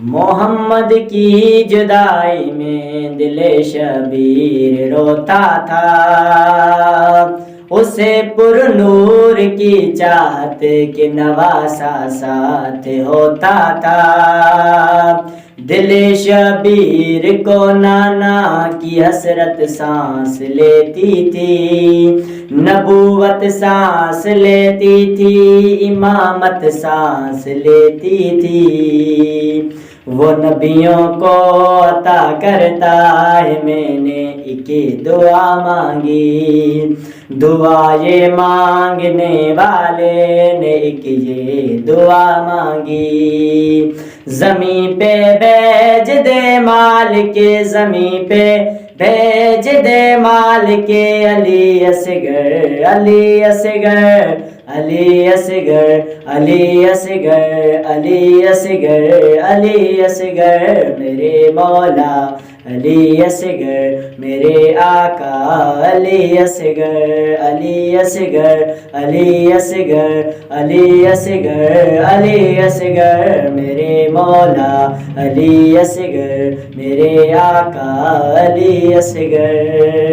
محمد کی جدائی میں دل شبیر روتا تھا، اسے پر نور کی چاہت کے نواسا ساتھ ہوتا تھا۔ دل شبیر کو نانا کی حسرت سانس لیتی تھی، نبوت سانس لیتی تھی، امامت سانس لیتی تھی۔ وہ نبیوں کو عطا کرتا ہے، میں نے ایک دعا مانگی، دعا یہ مانگنے والے نے ایک یہ دعا مانگی۔ زمین پہ بھیج دے مال کے، زمین پہ بھیج دے مال کے، علی اصغر علی اصغر علی اصغر علی اصغر علی اصغر علی اصغر میرے مولا علی اصغر میرے آقا علی اصغر علی اصغر علی اصغر علی اصغر علی اصغر میرے مولا علی اصغر میرے آقا علی اصغر۔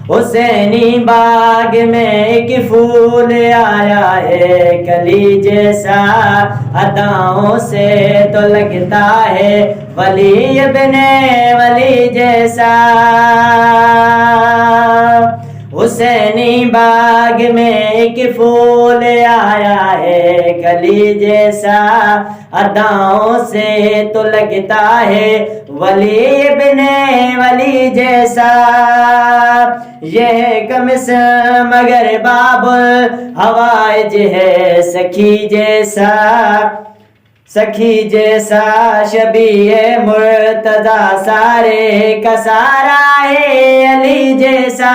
حسینی باغ میں ایک پھول آیا ہے کلی جیسا، اداؤں سے تو لگتا ہے ولی ابن ولی جیسا۔ حسینی باغ میں ایک پھول آیا ہے کلی جیسا، اداؤں سے تو لگتا ہے ولی ابن ولی جیسا۔ یہ قمص مگر باب الحوائج ہے سخی جیسا، سخی جیسا شبیہ مرتضیٰ سارے کا سارا ہے علی جیسا۔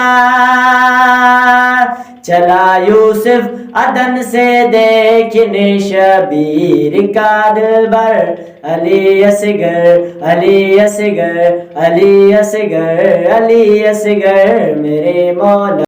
چلا یوسف عدن سے دیکھنے شبیر کا دلبر، علی اصغر علی اصغر علی اصغر علی اصغر میرے مولا۔